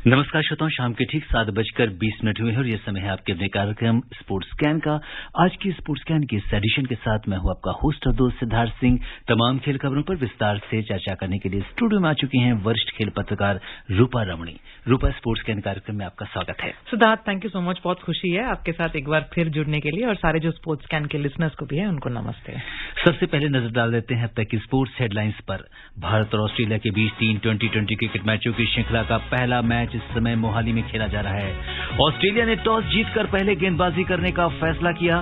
नमस्कार श्रोताओं, शाम के ठीक 7:20 हुए हैं और ये समय है आपके अपने कार्यक्रम स्पोर्ट्स स्कैन का। आज की स्पोर्ट्स स्कैन की इस एडिशन के साथ मैं हूं आपका होस्ट और दोस्त सिद्धार्थ सिंह। तमाम खेल खबरों पर विस्तार से चर्चा करने के लिए स्टूडियो में आ चुकी हैं वरिष्ठ खेल पत्रकार रूपा रमणी। रूपा, स्पोर्ट्स स्कैन कार्यक्रम में आपका स्वागत है। Siddharth, thank you so much. बहुत खुशी है आपके साथ एक बार फिर जुड़ने के लिए, और सारे जो स्पोर्ट्स स्कैन के लिसनर्स को भी है उनको नमस्ते। सबसे पहले नजर डाल देते हैं अब तक की स्पोर्ट्स हेडलाइंस पर। भारत और ऑस्ट्रेलिया के बीच 3 T20 क्रिकेट मैचों की श्रृंखला का पहला मैच इस समय मोहाली में खेला जा रहा है। ऑस्ट्रेलिया ने टॉस जीतकर पहले गेंदबाजी करने का फैसला किया।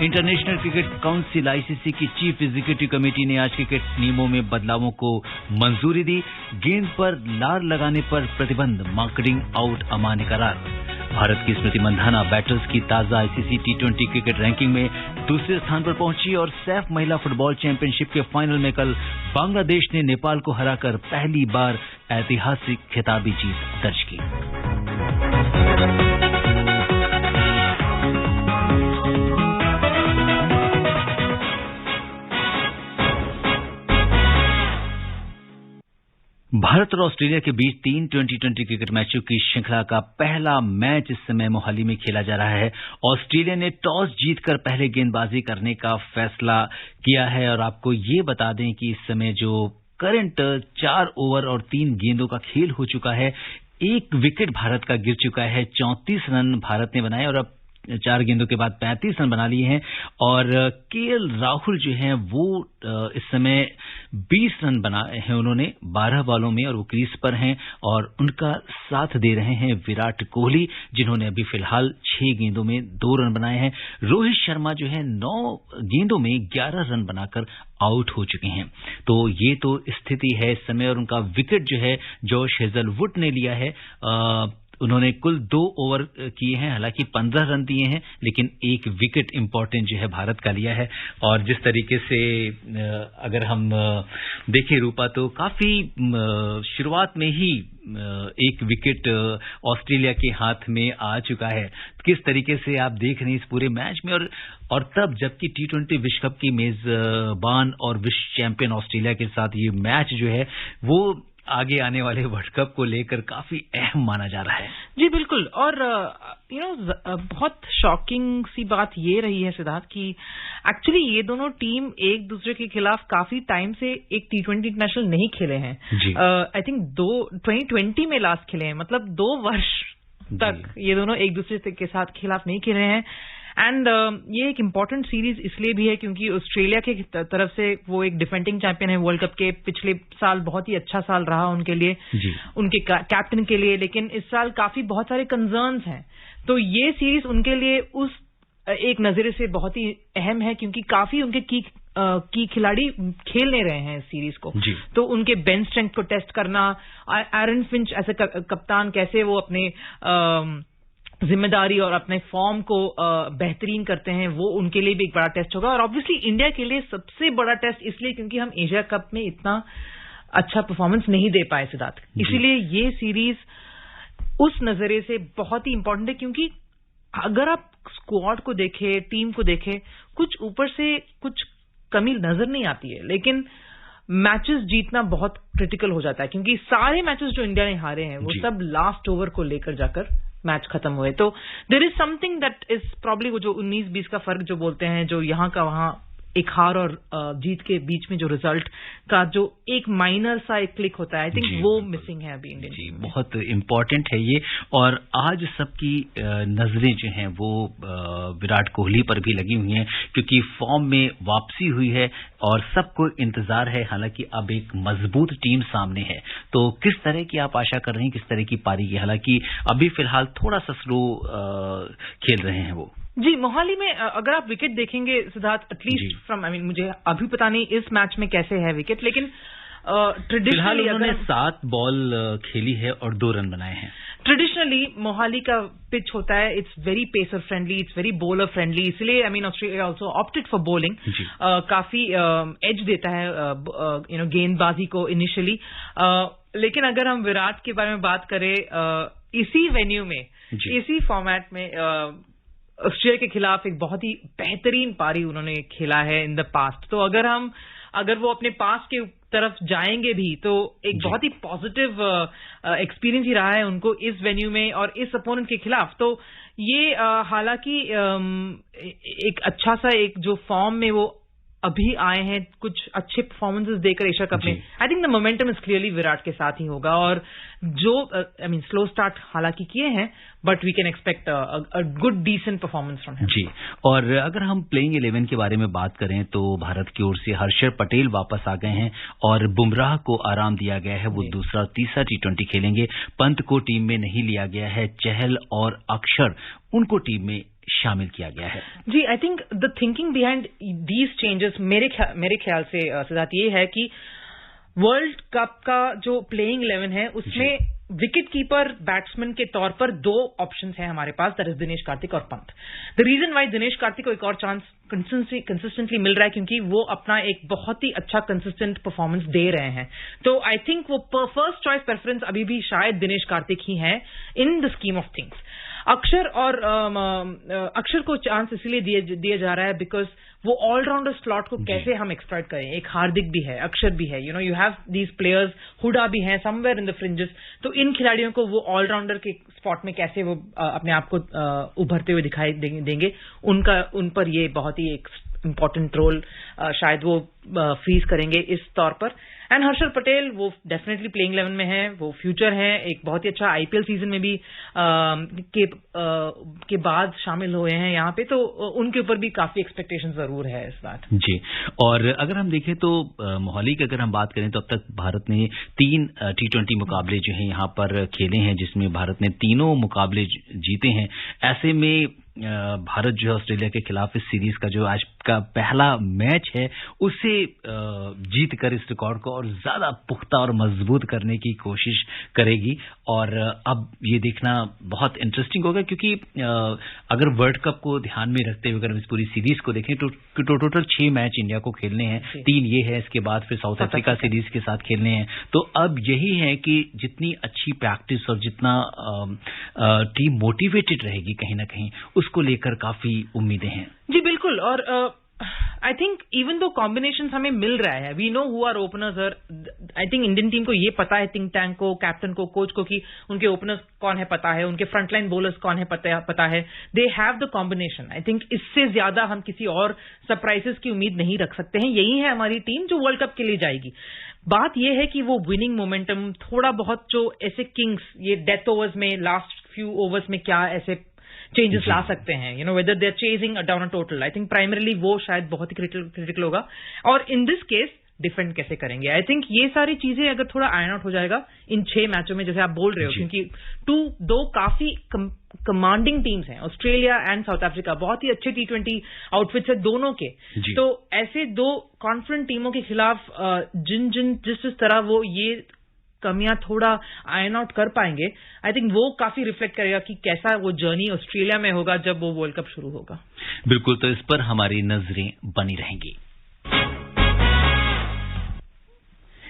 इंटरनेशनल क्रिकेट काउंसिल ICC की चीफ एग्जीक्यूटिव कमेटी ने आज क्रिकेट नियमों में बदलावों को मंजूरी दी। गेंद पर लार लगाने पर प्रतिबंध, मार्केटिंग आउट अमान्य करार। भारत की स्मृति मंधाना बैटर्स की ताजा ICC T20 क्रिकेट रैंकिंग में दूसरे स्थान पर पहुंची और सैफ महिला फुटबॉल चैंपियनशिप के फाइनल में कल बांग्लादेश ने नेपाल को हराकर पहली बार ऐतिहासिक खिताबी जीत दर्ज की। भारत और ऑस्ट्रेलिया के बीच 3 T20 क्रिकेट मैचों की श्रृंखला का पहला मैच इस समय मोहाली में खेला जा रहा है। ऑस्ट्रेलिया ने टॉस जीतकर पहले गेंदबाजी करने का फैसला किया है और आपको ये बता दें कि इस समय जो करंट 4 ओवर और 3 गेंदों का खेल हो चुका है, 1 विकेट भारत का गिर चुका है। 34 रन भारत ने बनाए और अब 4 गेंदों के बाद 35 रन बना लिए हैं और KL राहुल जो हैं वो इस समय 20 रन बनाए हैं उन्होंने 12 बॉलों में और वो क्रीज पर हैं और उनका साथ दे रहे हैं विराट कोहली, जिन्होंने अभी फिलहाल 6 गेंदों में 2 रन बनाए हैं। रोहित शर्मा जो है 9 गेंदों में 11 रन बनाकर आउट हो चुके हैं। तो ये तो स्थिति है इस समय और उनका विकेट जो है जॉश हेजलवुड ने लिया है। उन्होंने कुल 2 ओवर किए हैं, हालांकि 15 रन दिए हैं, लेकिन 1 विकेट इंपॉर्टेंट जो है भारत का लिया है। और जिस तरीके से अगर हम देखें रूपा, तो काफी शुरुआत में ही 1 विकेट ऑस्ट्रेलिया के हाथ में आ चुका है। किस तरीके से आप देख रहे हैं इस पूरे मैच में, और तब जबकि T20 विश्व कप की मेजबान और विश्व चैंपियन ऑस्ट्रेलिया के साथ ये मैच जो है वो आगे आने वाले वर्ल्ड कप को लेकर काफी अहम माना जा रहा है। जी बिल्कुल। और बहुत शॉकिंग सी बात ये रही है सिद्धार्थ कि एक्चुअली ये दोनों टीम एक दूसरे के खिलाफ काफी टाइम से एक T20 इंटरनेशनल नहीं खेले हैं। आई थिंक 2020 में लास्ट खेले हैं, मतलब 2 वर्ष तक ये दोनों एक दूसरे के साथ खिलाफ नहीं खेले हैं। एंड ये एक इम्पॉर्टेंट सीरीज इसलिए भी है क्योंकि ऑस्ट्रेलिया की तरफ से वो एक डिफेंडिंग चैंपियन है वर्ल्ड कप के। पिछले साल बहुत ही अच्छा साल रहा उनके लिए, उनके कैप्टन के लिए, लेकिन इस साल काफी बहुत सारे कंसर्न्स हैं। तो ये सीरीज उनके लिए उस एक नजरिए से बहुत ही अहम है क्योंकि काफी उनके की खिलाड़ी खेल नहीं रहे हैं इस सीरीज को। तो उनके बेंच स्ट्रेंथ को टेस्ट करना, एरन फिंच ऐसे कप्तान कैसे वो अपने जिम्मेदारी और अपने फॉर्म को बेहतरीन करते हैं, वो उनके लिए भी एक बड़ा टेस्ट होगा। और ऑब्वियसली इंडिया के लिए सबसे बड़ा टेस्ट इसलिए क्योंकि हम एशिया कप में इतना अच्छा परफॉर्मेंस नहीं दे पाए सिद्धार्थ, इसीलिए ये सीरीज उस नजरिए से बहुत ही इंपॉर्टेंट है। क्योंकि अगर आप स्क्वाड को देखें, टीम को देखें, कुछ ऊपर से कुछ कमी नजर नहीं आती है, लेकिन मैचेस जीतना बहुत क्रिटिकल हो जाता है क्योंकि सारे मैचेस जो इंडिया ने हारे हैं वो सब लास्ट ओवर को लेकर जाकर मैच खत्म हुए। तो there is something that is probably वो जो 19-20 का फर्क जो बोलते हैं, जो यहाँ का वहां एक हार और जीत के बीच में जो रिजल्ट का जो एक माइनर सा एक क्लिक होता है, आई थिंक वो मिसिंग है अभी इंडियन टीम में। बहुत इंपॉर्टेंट है ये। और आज सबकी नजरें जो हैं वो विराट कोहली पर भी लगी हुई हैं क्योंकि फॉर्म में वापसी हुई है और सबको इंतजार है। हालांकि अब एक मजबूत टीम सामने है, तो किस तरह की आप आशा कर रहे हैं, किस तरह की पारी की? हालांकि अभी फिलहाल थोड़ा सा स्लो खेल रहे हैं वो। जी, मोहाली में अगर आप विकेट देखेंगे सिद्धार्थ, एटलीस्ट फ्रॉम मुझे अभी पता नहीं इस मैच में कैसे है विकेट, लेकिन ट्रेडिशनली उन्होंने 7 बॉल खेली है और 2 रन बनाए हैं। ट्रेडिशनली मोहाली का पिच होता है, it's very pacer friendly, it's very bowler friendly, इसलिए Australia also opted for bowling. काफी एज देता है गेंदबाजी को इनिशियली। लेकिन अगर हम विराट के बारे में बात करें, इसी वेन्यू में, इसी फॉर्मेट में ऑस्ट्रेलिया के खिलाफ एक बहुत ही बेहतरीन पारी उन्होंने खेला है इन द पास्ट। तो अगर वो अपने पास के तरफ जाएंगे भी तो एक बहुत ही पॉजिटिव एक्सपीरियंस ही रहा है उनको इस वेन्यू में और इस अपोनेंट के खिलाफ। तो ये हालांकि एक अच्छा सा एक जो फॉर्म में वो अभी आए हैं, कुछ अच्छे परफॉर्मेंसेस देकर एशिया कप में, आई think the momentum is clearly Virat के साथ ही होगा। और जो स्लो स्टार्ट हालांकि किए हैं, but we can expect a good decent performance from him. जी, और अगर हम प्लेइंग 11 के बारे में बात करें तो भारत की ओर से हर्षर पटेल वापस आ गए हैं और बुमराह को आराम दिया गया है, वो दूसरा और तीसरा T20 खेलेंगे। पंत को टीम में नहीं लिया गया है, चहल और अक्षर उनको टीम में शामिल किया गया है। जी, I think the thinking behind these changes मेरे ख्याल से सिद्धार्थ ये है कि वर्ल्ड कप का जो प्लेइंग 11 है उसमें विकेट कीपर बैट्समैन के तौर पर दो ऑप्शंस हैं हमारे पास, दैट इज दिनेश कार्तिक और Pant. The reason why Dinesh Karthik को एक और चांस कंसिस्टेंटली मिल रहा है क्योंकि वो अपना एक बहुत ही अच्छा कंसिस्टेंट परफॉर्मेंस दे रहे हैं। तो आई थिंक वो फर्स्ट चॉइस प्रेफरेंस अभी भी शायद दिनेश कार्तिक ही है in the scheme of things. अक्षर को चांस इसलिए दिया जा रहा है बिकॉज वो ऑलराउंडर स्लॉट को कैसे हम एक्सप्लॉइट करें। एक हार्दिक भी है, अक्षर भी है, you have these players, Hooda भी है समवेयर इन द फ्रिंजेस। तो इन खिलाड़ियों को वो ऑलराउंडर के स्पॉट में कैसे वो अपने आप को उभरते हुए दिखाई देंगे, उन पर ये बहुत ही एक इंपॉर्टेंट रोल शायद वो फ्रीज करेंगे इस तौर पर। एंड हर्षल पटेल वो डेफिनेटली प्लेइंग 11 में है, वो फ्यूचर है, एक बहुत ही अच्छा आईपीएल सीजन में भी के बाद शामिल हुए हैं यहाँ पे, तो उनके ऊपर भी काफी एक्सपेक्टेशन जरूर है इस बात। जी, और अगर हम देखें तो मोहाली की अगर हम बात करें तो अब तक भारत ने 3 T20 मुकाबले जो हैं यहाँ पर खेले हैं, जिसमें भारत ने तीनों मुकाबले जीते हैं। ऐसे में भारत जो है ऑस्ट्रेलिया के खिलाफ इस सीरीज का जो आज का पहला मैच है उसे जीत कर इस रिकॉर्ड को और ज्यादा पुख्ता और मजबूत करने की कोशिश करेगी। और अब ये देखना बहुत इंटरेस्टिंग होगा क्योंकि अगर वर्ल्ड कप को ध्यान में रखते हुए अगर इस पूरी सीरीज को देखें तो टोटल 6 मैच इंडिया को खेलने हैं, 3 ये है, इसके बाद फिर साउथ अफ्रीका सीरीज के साथ खेलने हैं। तो अब यही है कि जितनी अच्छी प्रैक्टिस और जितना टीम मोटिवेटेड रहेगी कहीं ना कहीं, उसको लेकर काफी उम्मीदें हैं। जी बिल्कुल, और आई थिंक इवन दो कॉम्बिनेशन हमें मिल रहा है, we know who are openers, I think Indian team को ये पता है, थिंक टैंक को, कैप्टन को, कोच को, कि उनके ओपनर्स कौन है पता है, उनके फ्रंटलाइन बॉलर्स कौन है पता है, they have the combination. I think इससे ज्यादा हम किसी और सरप्राइजेस की उम्मीद नहीं रख सकते हैं। यही है हमारी टीम जो वर्ल्ड कप के लिए जाएगी। बात यह है कि वो विनिंग मोमेंटम थोड़ा बहुत जो ऐसे किंग्स ये डेथ ओवर्स में लास्ट फ्यू ओवर्स में क्या ऐसे चेंजेस ला सकते हैं, whether they are chasing down a total, I think primarily वो शायद बहुत ही क्रिटिकल होगा। और इन दिस केस डिफेंड कैसे करेंगे, आई थिंक ये सारी चीजें अगर थोड़ा आयरन आउट हो जाएगा इन 6 मैचों में, जैसे आप बोल रहे हो, क्योंकि दो काफी कमांडिंग टीम्स हैं, ऑस्ट्रेलिया एंड साउथ अफ्रीका, बहुत ही अच्छे T20 आउटफिट्स है दोनों के। तो ऐसे दो कॉन्फिडेंट टीमों के खिलाफ जिस तरह वो ये कमियां थोड़ा आयरन आउट कर पाएंगे, आई थिंक वो काफी रिफ्लेक्ट करेगा कि कैसा वो जर्नी ऑस्ट्रेलिया में होगा जब वो वर्ल्ड कप शुरू होगा। बिल्कुल, तो इस पर हमारी नजरें बनी रहेंगी।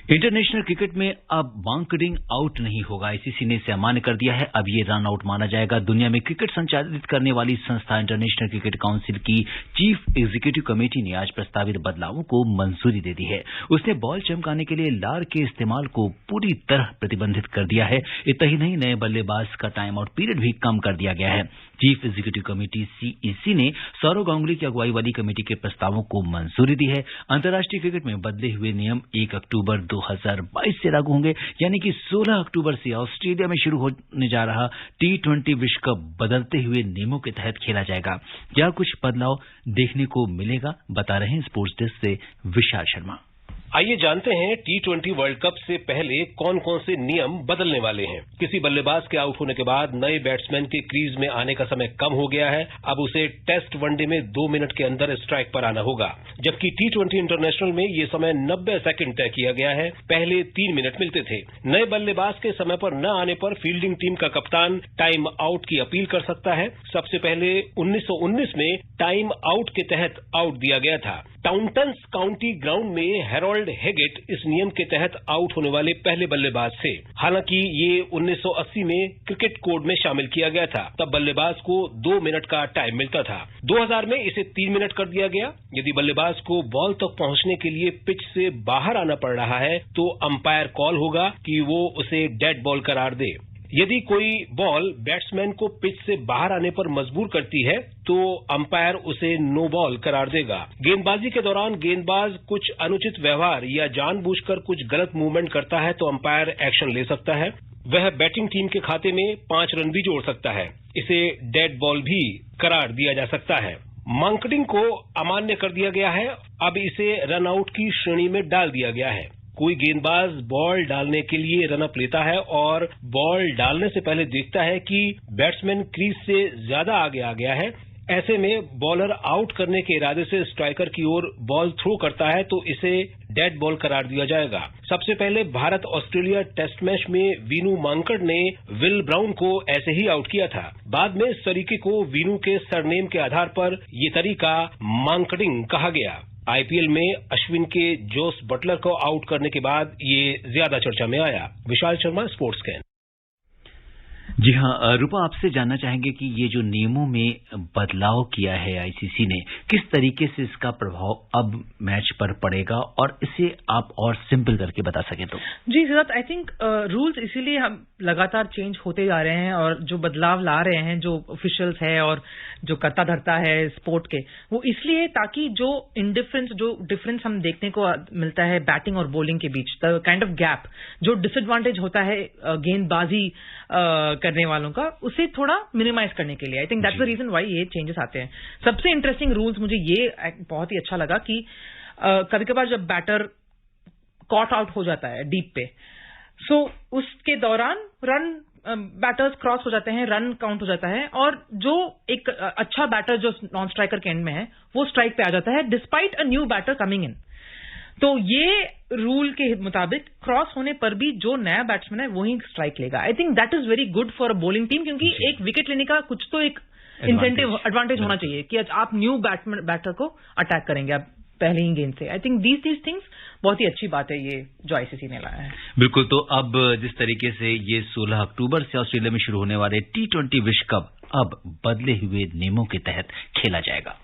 इंटरनेशनल क्रिकेट में अब वांकडिंग आउट नहीं होगा, आईसीसी ने इसे अमान्य कर दिया है। अब ये रन आउट माना जाएगा। दुनिया में क्रिकेट संचालित करने वाली संस्था इंटरनेशनल क्रिकेट काउंसिल की चीफ एग्जीक्यूटिव कमेटी ने आज प्रस्तावित बदलावों को मंजूरी दे दी है। उसने बॉल चमकाने के लिए लार के इस्तेमाल को पूरी तरह प्रतिबंधित कर दिया है। इतना ही नहीं, नए बल्लेबाज का टाइम आउट पीरियड भी कम कर दिया गया है। चीफ एग्जीक्यूटिव कमेटी सीईसी ने सौरव गांगुली की अगुवाई वाली कमेटी के प्रस्तावों को मंजूरी दी है। अंतर्राष्ट्रीय क्रिकेट में बदले हुए नियम 1 अक्टूबर 2022 से लागू होंगे, यानी कि 16 अक्टूबर से ऑस्ट्रेलिया में शुरू होने जा रहा T20 विश्व कप बदलते हुए नियमों के तहत खेला जाएगा। क्या कुछ बदलाव देखने को मिलेगा, बता रहे हैं स्पोर्ट्स डेस्क से विशाल शर्मा। आइए जानते हैं T20 वर्ल्ड कप से पहले कौन कौन से नियम बदलने वाले हैं। किसी बल्लेबाज के आउट होने के बाद नए बैट्समैन के क्रीज में आने का समय कम हो गया है। अब उसे टेस्ट वनडे में 2 मिनट के अंदर स्ट्राइक पर आना होगा, जबकि T20 इंटरनेशनल में ये समय 90 सेकंड तय किया गया है। पहले 3 मिनट मिलते थे। नए बल्लेबाज के समय पर न आने पर फील्डिंग टीम का कप्तान टाइम आउट की अपील कर सकता है। सबसे पहले 1919 में टाइम आउट के तहत आउट दिया गया था। टाउनटन्स काउंटी ग्राउंड में हैरोल्ड हेगेट इस नियम के तहत आउट होने वाले पहले बल्लेबाज थे। हालांकि ये 1980 में क्रिकेट कोड में शामिल किया गया था। तब बल्लेबाज को 2 मिनट का टाइम मिलता था। 2000 में इसे 3 मिनट कर दिया गया। यदि बल्लेबाज को बॉल तक पहुंचने के लिए पिच से बाहर आना पड़ रहा है तो अंपायर कॉल होगा कि वो उसे डेड बॉल करार दे। यदि कोई बॉल बैट्समैन को पिच से बाहर आने पर मजबूर करती है तो अंपायर उसे नो बॉल करार देगा। गेंदबाजी के दौरान गेंदबाज कुछ अनुचित व्यवहार या जानबूझकर कुछ गलत मूवमेंट करता है तो अंपायर एक्शन ले सकता है। वह बैटिंग टीम के खाते में 5 रन भी जोड़ सकता है। इसे डेड बॉल भी करार दिया जा सकता है। मांकडिंग को अमान्य कर दिया गया है। अब इसे रन आउट की श्रेणी में डाल दिया गया है। कोई गेंदबाज बॉल डालने के लिए रनअप लेता है और बॉल डालने से पहले देखता है कि बैट्समैन क्रीज से ज्यादा आगे आ गया है। ऐसे में बॉलर आउट करने के इरादे से स्ट्राइकर की ओर बॉल थ्रो करता है तो इसे डेड बॉल करार दिया जाएगा। सबसे पहले भारत ऑस्ट्रेलिया टेस्ट मैच में वीनू मांकड़ ने विल ब्राउन को ऐसे ही आउट किया था। बाद में इस तरीके को वीनू के सरनेम के आधार पर ये तरीका मांकडिंग कहा गया। आईपीएल में अश्विन के जोस बटलर को आउट करने के बाद ये ज्यादा चर्चा में आया। Vishal Sharma, sports can. जी हाँ रूपा, आपसे जानना चाहेंगे कि ये जो नियमों में बदलाव किया है आईसीसी ने, किस तरीके से इसका प्रभाव अब मैच पर पड़ेगा और इसे आप और सिंपल करके बता सकें तो। जी सिद्धार्थ, आई थिंक रूल्स इसीलिए हम लगातार चेंज होते जा रहे हैं और जो बदलाव ला रहे हैं जो ऑफिशियल्स है और जो करता धरता है स्पोर्ट के, वो इसलिए ताकि जो डिफरेंस हम देखने को मिलता है बैटिंग और बॉलिंग के बीच, द काइंड ऑफ गैप जो डिसएडवांटेज होता है गेंदबाजी करने वालों का, उसे थोड़ा मिनिमाइज करने के लिए I think that's the reason why ये चेंजेस आते हैं। सबसे इंटरेस्टिंग रूल्स मुझे ये बहुत ही अच्छा लगा कि कभी कभार जब बैटर कॉट आउट हो जाता है डीप पे, सो उसके दौरान रन बैटर्स क्रॉस हो जाते हैं, रन काउंट हो जाता है और जो एक अच्छा बैटर जो नॉन स्ट्राइकर के एंड में है वो स्ट्राइक पे आ जाता है despite a new batter coming in. तो ये रूल के मुताबिक क्रॉस होने पर भी जो नया बैट्समैन है वही स्ट्राइक लेगा। I think that is very good for a bowling team, क्योंकि एक विकेट लेने का कुछ तो एक इंसेंटिव एडवांटेज होना चाहिए कि आप न्यू बैटर को अटैक करेंगे आप पहले ही गेंद से। आई थिंक दीज थिंग्स बहुत ही अच्छी बात है ये जो आईसीसी ने लाया है। बिल्कुल, तो अब जिस तरीके से ये 16 अक्टूबर से ऑस्ट्रेलिया में शुरू होने वाले T20 विश्व कप अब बदले हुए नियमों के तहत खेला जाएगा।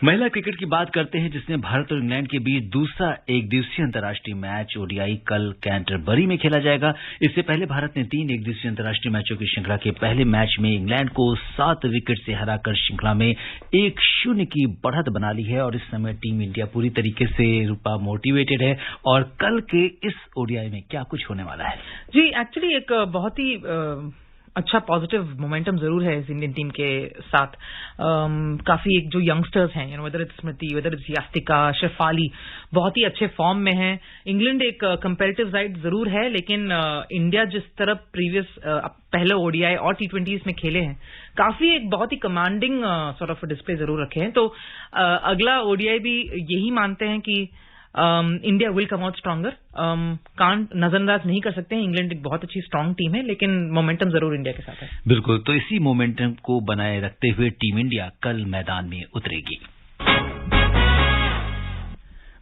महिला क्रिकेट की बात करते हैं, जिसमें भारत और इंग्लैंड के बीच दूसरा एक दिवसीय अंतर्राष्ट्रीय मैच ओडीआई कल कैंटरबरी में खेला जाएगा। इससे पहले भारत ने 3 एक दिवसीय अंतर्राष्ट्रीय मैचों की श्रृंखला के पहले मैच में इंग्लैंड को 7 विकेट से हराकर श्रृंखला में 1-0 की बढ़त बना ली है और इस समय टीम इंडिया पूरी तरीके से रूपा मोटिवेटेड है। और कल के इस ओडीआई में क्या कुछ होने वाला है? जी एक्चुअली एक बहुत ही अच्छा पॉजिटिव मोमेंटम जरूर है इस इंडियन टीम के साथ। काफी एक जो यंगस्टर्स हैं, whether it's Smriti, whether it's Yastika, Shafali, बहुत ही अच्छे फॉर्म में हैं। इंग्लैंड एक कंपैरेटिव साइड जरूर है, लेकिन इंडिया जिस तरह प्रीवियस पहले ओडीआई और T20s में खेले हैं, काफी एक बहुत ही कमांडिंग सॉर्ट ऑफ डिस्प्ले जरूर रखे हैं। तो अगला ओडीआई भी यही मानते हैं कि India will come out stronger. नजरअंदाज नहीं कर सकते हैं, इंग्लैंड एक बहुत अच्छी स्ट्रांग टीम है, लेकिन मोमेंटम जरूर इंडिया के साथ है। बिल्कुल, तो इसी मोमेंटम को बनाए रखते हुए टीम इंडिया कल मैदान में उतरेगी।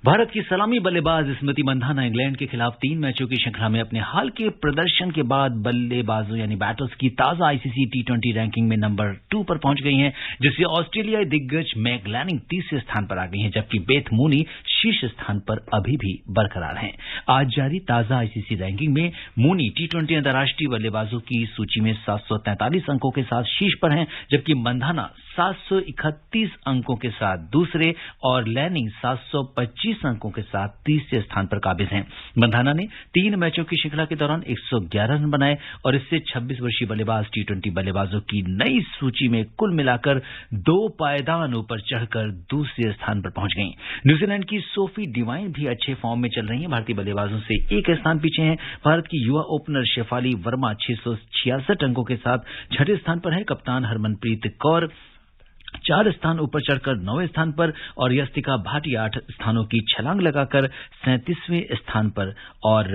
भारत की सलामी बल्लेबाज स्मृति मंधाना इंग्लैंड के खिलाफ 3 मैचों की श्रृंखला में अपने हाल के प्रदर्शन के बाद बल्लेबाजों यानी बैटर्स की ताजा आईसीसी T20 रैंकिंग में नंबर 2 पर पहुंच गई हैं, जिससे ऑस्ट्रेलियाई दिग्गज मैग लैनिंग तीसरे स्थान पर आ गई हैं, जबकि बेथ मूनी शीर्ष स्थान पर अभी भी बरकरार हैं। आज जारी ताजा आईसीसी रैंकिंग में मूनी T20 अंतर्राष्ट्रीय बल्लेबाजों की सूची में 743 अंकों के साथ शीर्ष पर हैं, जबकि मंधाना 731 अंकों के साथ दूसरे और लैनिंग 725 अंकों के साथ तीसरे स्थान पर काबिज हैं। मंधाना ने 3 मैचों की श्रृंखला के दौरान 111 रन बनाए और इससे 26 वर्षीय बल्लेबाज T20 बल्लेबाजों की नई सूची में कुल मिलाकर 2 पायदान ऊपर चढ़कर दूसरे स्थान पर पहुंच गईं। न्यूजीलैंड की सोफी डिवाइन भी अच्छे फॉर्म में चल रही हैं, भारतीय बल्लेबाजों से 1 स्थान पीछे हैं। भारत की युवा ओपनर शेफाली वर्मा 666 अंकों के साथ 6ठे स्थान पर है। कप्तान हरमनप्रीत कौर 4 स्थान ऊपर चढ़कर 9वें स्थान पर और यस्तिका भाटिया 8 स्थानों की छलांग लगाकर 37वें स्थान पर और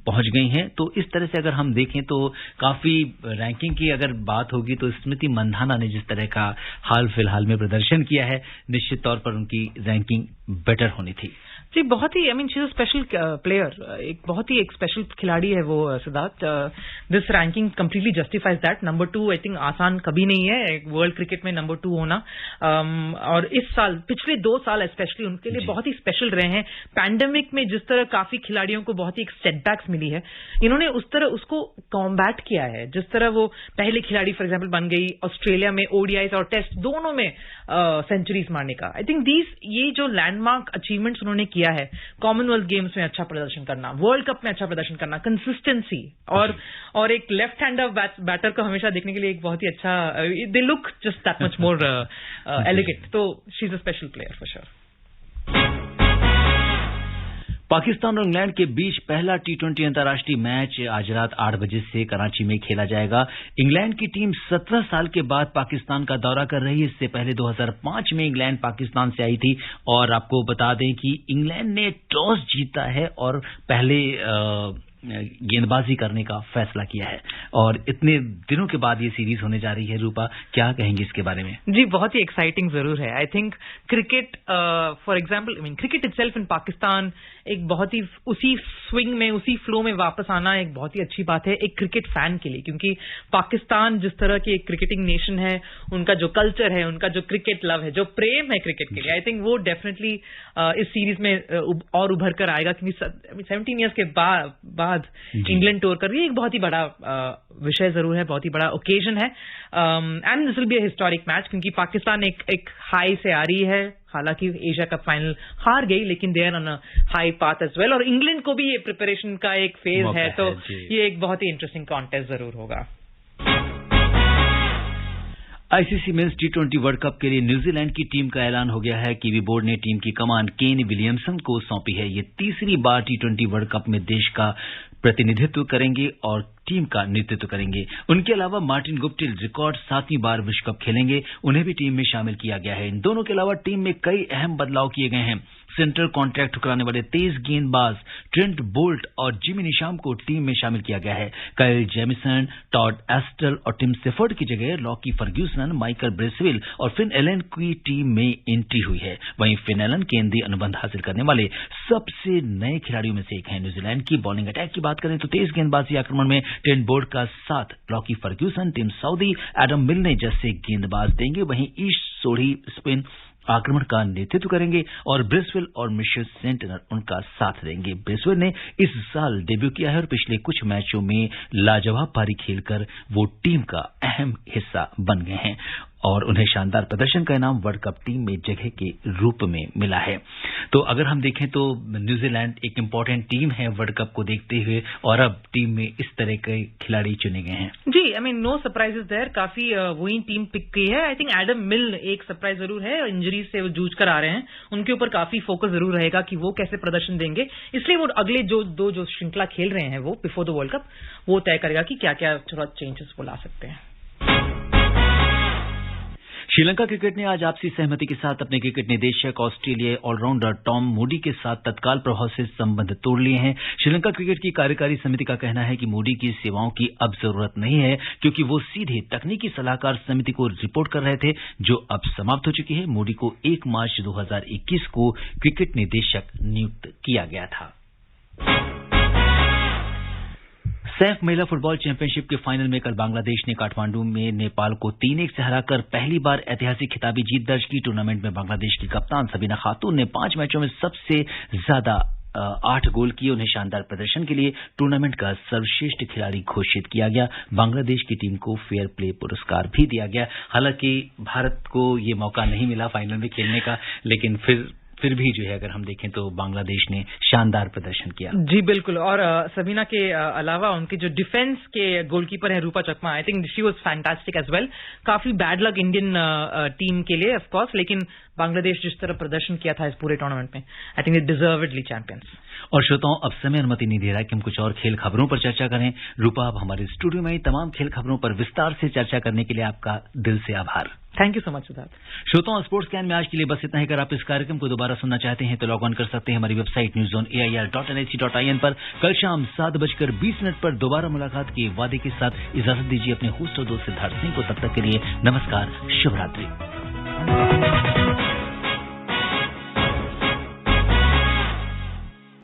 पहुंच गई हैं। तो इस तरह से अगर हम देखें तो काफी रैंकिंग की अगर बात होगी तो स्मृति मंधाना ने जिस तरह का हाल फिलहाल में प्रदर्शन किया है, निश्चित तौर पर उनकी रैंकिंग बेटर होनी थी। जी, बहुत ही she is a special player, एक बहुत ही एक स्पेशल खिलाड़ी है वो Siddharth. This ranking completely justifies that. Number 2 I think आसान कभी नहीं है वर्ल्ड क्रिकेट में नंबर 2 होना। और इस साल, पिछले 2 साल स्पेशली उनके लिए बहुत ही स्पेशल रहे हैं। पैंडेमिक में जिस तरह काफी खिलाड़ियों को बहुत ही एक सेटबैक्स मिली है, इन्होंने उस तरह उसको कॉम्बैट किया है। जिस तरह वो पहले खिलाड़ी फॉर एग्जाम्पल बन गई ऑस्ट्रेलिया में ओडीआई और टेस्ट दोनों में सेंचुरीज मारने का। आई थिंक ये जो लैंडमार्क अचीवमेंट्स उन्होंने किया है, कॉमनवेल्थ गेम्स में अच्छा प्रदर्शन करना, वर्ल्ड कप में अच्छा प्रदर्शन करना, कंसिस्टेंसी, और एक लेफ्ट हैंडर बैटर को हमेशा देखने के लिए एक बहुत ही अच्छा, they look just that much more elegant. तो she is a special player for sure. Pakistan और इंग्लैंड के बीच पहला टी20 अंतर्राष्ट्रीय मैच आज रात 8 बजे से कराची में खेला जाएगा। इंग्लैंड की टीम 17 साल के बाद पाकिस्तान का दौरा कर रही है। इससे पहले 2005 में इंग्लैंड पाकिस्तान से आई थी और आपको बता दें कि इंग्लैंड ने टॉस जीता है और पहले गेंदबाजी करने का फैसला किया है और इतने दिनों के बाद ये सीरीज होने जा रही है। रूपा, क्या कहेंगे इसके बारे में? जी, बहुत ही एक्साइटिंग जरूर है। I think cricket for example cricket itself इन पाकिस्तान एक बहुत ही उसी स्विंग में, उसी फ्लो में वापस आना एक बहुत ही अच्छी बात है एक क्रिकेट फैन के लिए, क्योंकि पाकिस्तान जिस तरह की एक क्रिकेटिंग नेशन है, उनका जो कल्चर है, उनका जो क्रिकेट लव है, जो प्रेम है क्रिकेट के लिए, आई थिंक वो डेफिनेटली इस सीरीज में और उभर कर आएगा। क्योंकि 17 ईयर्स के बाद इंग्लैंड टूर कर रही है, एक बहुत ही बड़ा विषय जरूर है, बहुत ही बड़ा ओकेजन है। And this will be a historic match, क्योंकि पाकिस्तान एक हाई से आ रही है। हालांकि एशिया कप फाइनल हार गई, लेकिन they are on a high path as well. और इंग्लैंड को भी ये प्रिपरेशन का एक फेज है, तो ये एक बहुत ही इंटरेस्टिंग कॉन्टेस्ट जरूर होगा। आईसीसी मेंस टी20 वर्ल्ड कप के लिए न्यूजीलैंड की टीम का ऐलान हो गया है। कीवी बोर्ड ने टीम की कमान केन विलियमसन को सौंपी है। ये तीसरी बार टी20 वर्ल्ड कप में देश का प्रतिनिधित्व करेंगे और टीम का नेतृत्व करेंगे। उनके अलावा मार्टिन गुप्टिल रिकॉर्ड 7वीं बार विश्व कप खेलेंगे, उन्हें भी टीम में शामिल किया गया है। इन दोनों के अलावा टीम में कई अहम बदलाव किए गए हैं। सेंट्रल कॉन्ट्रैक्ट ठुकराने वाले तेज गेंदबाज ट्रेंट बोल्ट और जिमी निशाम को टीम में शामिल किया गया है। काइल जेमिसन, टॉड एस्टल और टिम सेफर्ड की जगह लॉकी फर्ग्यूसन, माइकल ब्रेसवेल और फिन एलन की टीम में एंट्री हुई है। वहीं फिन एलन केंद्रीय अनुबंध हासिल करने वाले सबसे नए खिलाड़ियों में से एक हैं। न्यूजीलैंड की बॉलिंग अटैक की बात करें तो तेज गेंदबाजी आक्रमण में ट्रेंट बोल्ट का साथ Lockie Ferguson, Tim Southee, Adam Milne जैसे गेंदबाज देंगे। वहीं ईस्ट सोढ़ी स्पिन आक्रमण का नेतृत्व करेंगे और ब्रेसवेल और मिशेल सेंटनर उनका साथ देंगे। ब्रेसवेल ने इस साल डेब्यू किया है और पिछले कुछ मैचों में लाजवाब पारी खेलकर वो टीम का अहम हिस्सा बन गए हैं और उन्हें शानदार प्रदर्शन का इनाम वर्ल्ड कप टीम में जगह के रूप में मिला है। तो अगर हम देखें तो न्यूजीलैंड एक इंपॉर्टेंट टीम है वर्ल्ड कप को देखते हुए और अब टीम में इस तरह के खिलाड़ी चुने गए हैं। जी, नो सरप्राइजेस देयर, काफी वही टीम पिक की है। आई थिंक एडम मिल एक सरप्राइज जरूर है, इंजरी से वो जूझ कर आ रहे हैं, उनके ऊपर काफी फोकस जरूर रहेगा कि वो कैसे प्रदर्शन देंगे। इसलिए वो अगले जो श्रृंखला खेल रहे हैं वो बिफोर द वर्ल्ड कप, वो तय करेगा कि क्या क्या थोड़ा चेंजेस वो ला सकते हैं। श्रीलंका क्रिकेट ने आज आपसी सहमति के साथ अपने क्रिकेट निदेशक ऑस्ट्रेलियाई ऑलराउंडर टॉम मूडी के साथ तत्काल प्रभाव से संबंध तोड़ लिए हैं। श्रीलंका क्रिकेट की कार्यकारी समिति का कहना है कि मूडी की सेवाओं की अब जरूरत नहीं है, क्योंकि वो सीधे तकनीकी सलाहकार समिति को रिपोर्ट कर रहे थे, जो अब समाप्त हो चुकी है। मूडी को 1 मार्च 2021 को क्रिकेट निदेशक नियुक्त किया गया था। सैफ महिला फुटबॉल चैंपियनशिप के फाइनल में कल बांग्लादेश ने काठमांडू में नेपाल को 3-1 से हराकर पहली बार ऐतिहासिक खिताबी जीत दर्ज की। टूर्नामेंट में बांग्लादेश की कप्तान सबीना खातून ने 5 मैचों में सबसे ज्यादा 8 गोल किए। उन्हें शानदार प्रदर्शन के लिए टूर्नामेंट का सर्वश्रेष्ठ खिलाड़ी घोषित किया गया। बांग्लादेश की टीम को फेयर प्ले पुरस्कार भी दिया गया। हालांकि भारत को ये मौका नहीं मिला फाइनल में खेलने का, लेकिन फिर भी जो है अगर हम देखें तो बांग्लादेश ने शानदार प्रदर्शन किया। जी बिल्कुल, और सबीना के अलावा उनके जो डिफेंस के गोलकीपर है Rupa Chakma, I think she was fantastic as well. काफी बैड लक इंडियन टीम के लिए ऑफ कोर्स, लेकिन बांग्लादेश जिस तरह प्रदर्शन किया था इस पूरे टूर्नामेंट में, I think it deservedly champions. और श्रोताओं, अब समय अनुमति नहीं दे रहा है कि हम कुछ और खेल खबरों पर चर्चा करें। रूपा, अब हमारे स्टूडियो में तमाम खेल खबरों पर विस्तार से चर्चा करने के लिए आपका दिल से आभार। Thank you so much Siddharth. श्रोताओं, स्पोर्ट्स कैन में आज के लिए बस इतना ही। अगर आप इस कार्यक्रम को दोबारा सुनना चाहते हैं तो लॉग ऑन कर सकते हैं हमारी वेबसाइट newzoneair.nhc.in पर। कल शाम 7:20 पर दोबारा मुलाकात के वादे के साथ इजाजत दीजिए अपने होस्ट और दोस्त सिद्धार्थ सिंह को। तब तक के लिए नमस्कार, शुभ रात्रि।